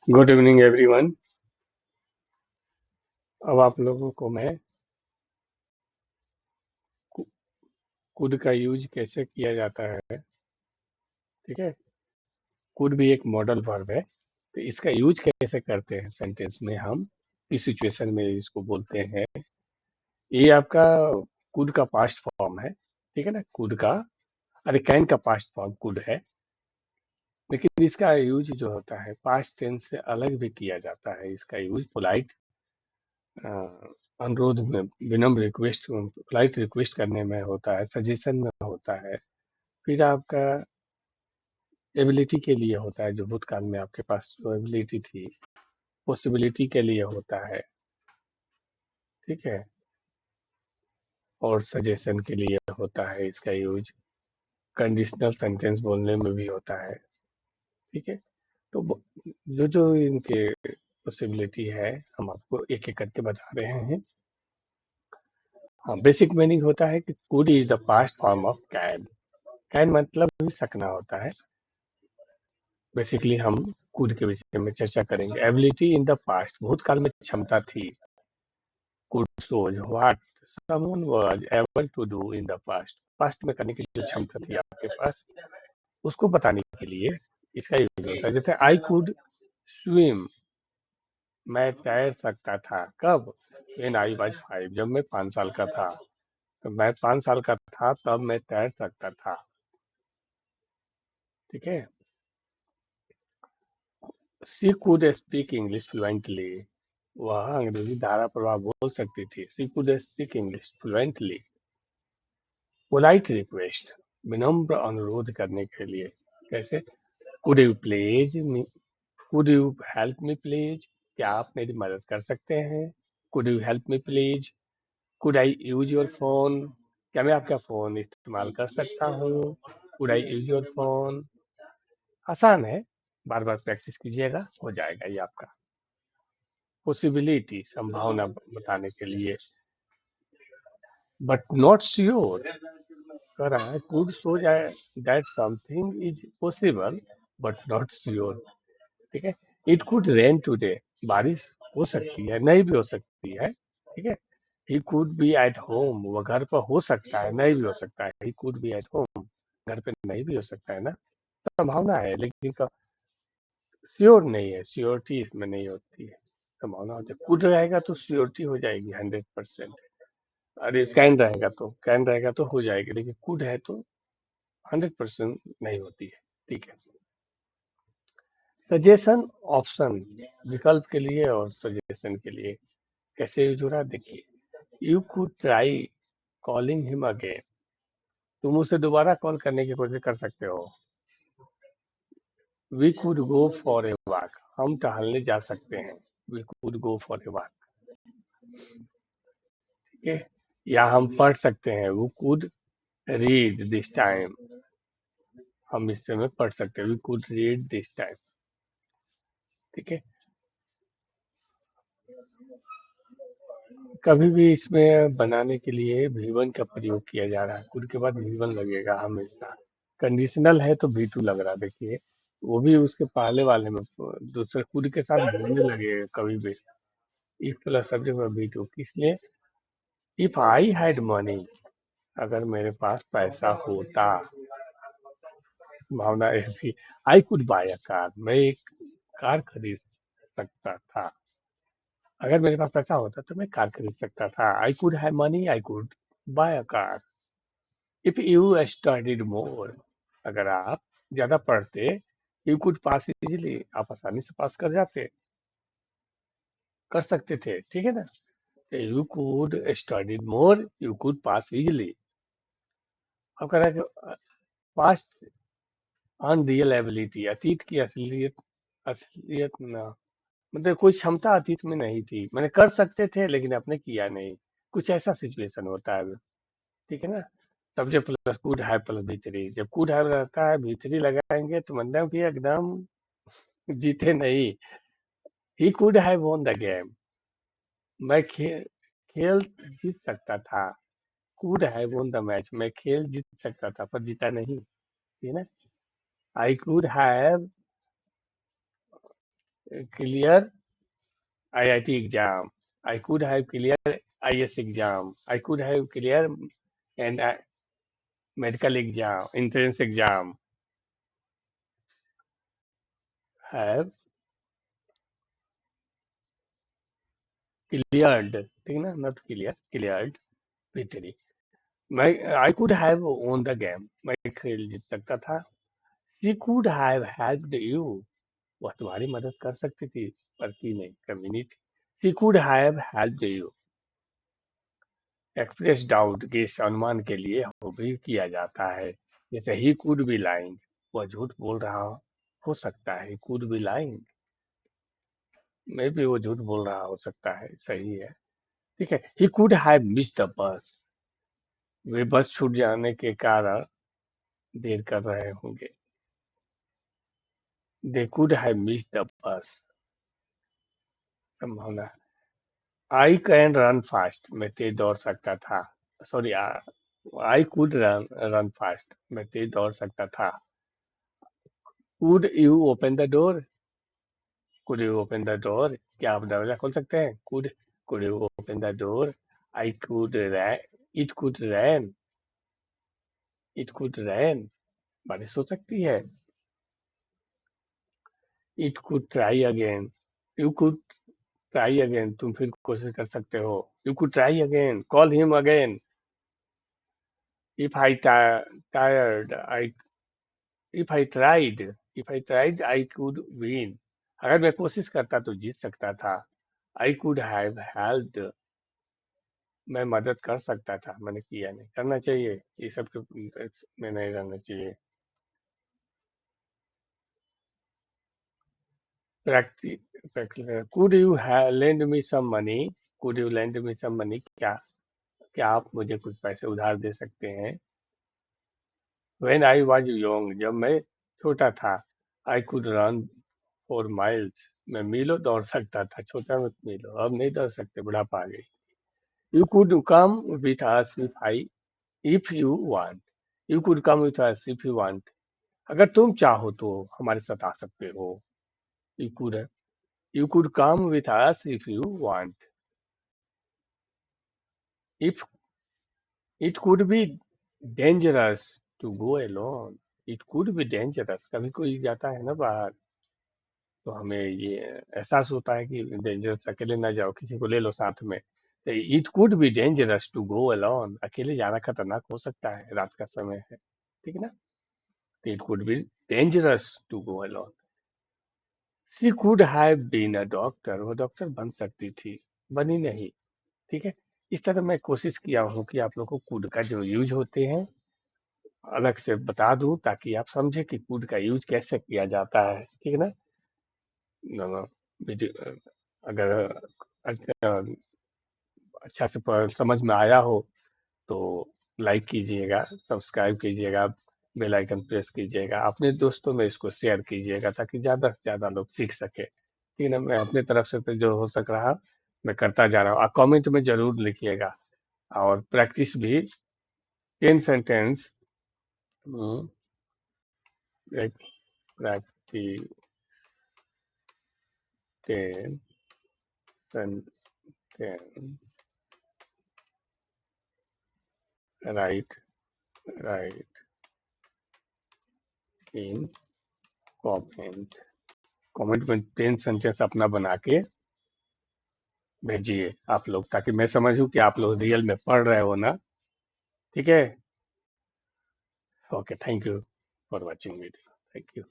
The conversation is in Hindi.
Good evening everyone. अब आप लोगों को मैं कुड का यूज कैसे किया जाता है, ठीक है। कुड भी एक मॉडल वर्ब है, तो इसका यूज कैसे करते हैं सेंटेंस में, हम इस सिचुएशन में इसको बोलते हैं। ये आपका कुड का पास्ट फॉर्म है, ठीक है ना। कुड का, अरे कैन का पास्ट फॉर्म कुड है, लेकिन इसका यूज जो होता है पास्ट टेंस से अलग भी किया जाता है। इसका यूज पोलाइट अनुरोध में, विनम्र रिक्वेस्ट, पोलाइट रिक्वेस्ट करने में होता है, सजेशन में होता है, फिर आपका एबिलिटी के लिए होता है, जो भूतकाल में आपके पास जो एबिलिटी थी, पॉसिबिलिटी के लिए होता है, ठीक है। और सजेशन के लिए होता है इसका यूज, कंडीशनल सेंटेंस बोलने में भी होता है, ठीक है। तो जो जो इनके पॉसिबिलिटी है, हम आपको एक एक करके बता रहे हैं। हाँ, बेसिक मीनिंग होता है कि could is the past form of can. Can मतलब भी सकना होता है। बेसिकली हम कुड के विषय में चर्चा करेंगे। एबिलिटी इन द पास्ट, भूतकाल में क्षमता थी। Could shows what someone was able to do in the past, past में करने की जो क्षमता थी आपके पास, उसको बताने के लिए इसका यूज होता है। जैसे आई कुड स्विम, मैं तैर सकता था। कब? व्हेन आई वाज 5, जब मैं 5 साल का था। तो मैं 5 साल का था तब मैं तैर सकता था, ठीक है। She could speak English fluently, वह अंग्रेजी धारा प्रवाह बोल सकती थी। She could speak English fluently. Polite request, विनम्र अनुरोध करने के लिए, कैसे? Could you please me, could you help me please, क्या आप मेरी मदद कर सकते हैं? Could you help me please. Could I use your phone, क्या मैं आपका फोन इस्तेमाल कर सकता हूँ? Could I use your phone. आसान है, बार बार प्रैक्टिस कीजिएगा, हो जाएगा ये आपका। पॉसिबिलिटी, संभावना बताने के लिए, बट नॉट श्योर, कह रहा है could show that something is possible but not sure, ठीक है। इट कुड रेन टुडे, बारिश हो सकती है, नहीं भी हो सकती है, ठीक है। He could be at home, वो घर पर हो सकता है, नहीं भी हो सकता है। He could be at home, घर पे नहीं भी हो सकता है ना। संभावना है, लेकिन श्योर नहीं है, श्योरिटी इसमें नहीं होती है। संभावना होती है। कुड रहेगा तो श्योरिटी हो जाएगी 100%। अरे कैन रहेगा तो हो जाएगी, लेकिन कुड है तो 100% नहीं होती है, ठीक है। सजेशन ऑप्शन, विकल्प के लिए और सजेशन के लिए कैसे यूज हो रहा है, देखिए। You could try calling him again, तुम उसे दोबारा कॉल करने की कोशिश कर सकते हो। We could go for a walk, हम टहलने जा सकते हैं। We could go for a walk, ठीक है। या हम पढ़ सकते हैं, we could read this time, हम इस समय पढ़ सकते हैं। We could read this time, ठीक है। कभी भी इसमें बनाने के लिए V1 का प्रयोग किया जा रहा है। कुड के बाद V1 लगेगा हमेशा। कंडीशनल है तो V2 लग रहा है, देखिए। वो भी उसके पहले वाले में दूसरे कुड के साथ V1 लगेगा कभी भी। इफ प्लस सब्जेक्ट में V2 किस लिए? इफ आई हैड मनी, अगर मेरे पास पैसा होता। भावना है भी, आई कुड बाय अ कार, मैं एक कार खरीद सकता था। अगर मेरे पास पैसा होता तो मैं कार खरीद सकता था। I could have money, I could buy a car. If you studied more, अगर आप ज्यादा पढ़ते, यू कुड पास इजीली, आप आसानी से पास कर जाते, कर सकते थे, ठीक है ना। You could studied more, you could pass easily. अब कह रहा है कि पास्ट अनरियल एबिलिटी, अतीत की असलियत, असलियत ना, मतलब कोई क्षमता अतीत में नहीं थी, मैंने कर सकते थे लेकिन आपने किया नहीं। कुछ ऐसा सिचुएशन होता है, ठीक है ना। Subject plus could have plus भी3, जब कुड हैव रहता है भी3 लगाएंगे तो मतलब कि एकदम जीते नहीं। ही could have won the game, मैं खेल जीत सकता था। Could have won the match, मैं खेल जीत सकता था पर जीता नहीं, ठीक है ना। आई could have clear IIT exam. I could have clear IS exam. I could have clear an medical exam, entrance exam. Have cleared, ठीक ना, not clear, cleared victory. मैं I could have won the game. मैं खेल जीत सकता था. She could have helped you. वह तुम्हारी मदद कर सकती थी, पर की नहीं, कमी नहीं थी. She could have helped you. Express doubt के इस अनुमान के लिए हो भी किया जाता है. जैसे ही कुड बी लाइंग, वह झूठ बोल रहा हो सकता है. कुड बी लाइंग में भी वो झूठ बोल रहा हो सकता है. सही है. ठीक है. He could have miss the bus. वे बस छूट जाने के कारण देर कर रहे होंगे. They could have miss the bus. संभावना. I can run fast. मैं तेज दौड़ सकता था. Sorry, I could run fast. मैं तेज दौड़ सकता था. Could you open the door. Could you open the door. क्या आप दरवाजा खोल सकते हैं. Could you open the door. I could rain. It could rain. It could rain. बारिश हो सकती है. It could try again. You could try again. तुम फिर कोशिश कर सकते हो. You could try again. Call him again. If I tired I if I tried if I tried I could win. अगर मैं कोशिश करता तो जीत सकता था. I could have helped. मैं मदद कर सकता था. मैंने किया नहीं. करना चाहिए ये सब तो. में नहीं रहना चाहिए. Practice. Could you lend me some money. Could you lend me some money. क्या क्या आप मुझे कुछ पैसे उधार दे सकते हैं. When I was young. जब मैं छोटा था. I could run 4 miles. मैं मीलों दौड़ सकता था. छोटा मत मीलों. अब नहीं दौड़ सकते, बुढ़ापा आ गई. You could come with us if you want. You could come with us if you want. अगर तुम चाहो तो हमारे साथ आ सकते हो. You could you could come with us if you want. If it could be dangerous to go alone. It could be dangerous. कभी कोई जाता है ना बाहर, तो हमें ये एहसास होता है कि डेंजरस, अकेले ना जाओ, किसी को ले लो साथ में. It could be dangerous to go alone. अकेले जाना खतरनाक हो सकता है, रात का समय है. ठीक है ना. It could be dangerous to go alone. She could have been a doctor. वो डॉक्टर बन सकती थी, बनी नहीं. ठीक है. इस तरह मैं कोशिश किया हूँ कि आप लोगों को कुड का जो यूज होते हैं अलग से बता दूं, ताकि आप समझे कि कुड का यूज कैसे किया जाता है. ठीक है ना. वीडियो अगर अच्छा से समझ में आया हो तो लाइक कीजिएगा, सब्सक्राइब कीजिएगा, बेल आइकन प्रेस कीजिएगा, अपने दोस्तों में इसको शेयर कीजिएगा ताकि ज़्यादा से ज़्यादा लोग सीख सके. ठीक है ना. मैं अपने तरफ से तो जो हो सक रहा मैं करता जा रहा हूँ. आप कमेंट में जरूर लिखिएगा. और प्रैक्टिस भी 10 sentence. Practice 10 sentence. Right right in comment. Comment में 10 सेंटेंस अपना बना के भेजिए आप लोग, ताकि मैं समझूं कि आप लोग रियल में पढ़ रहे हो ना. ठीक है. Okay. Thank you for watching video. Thank you.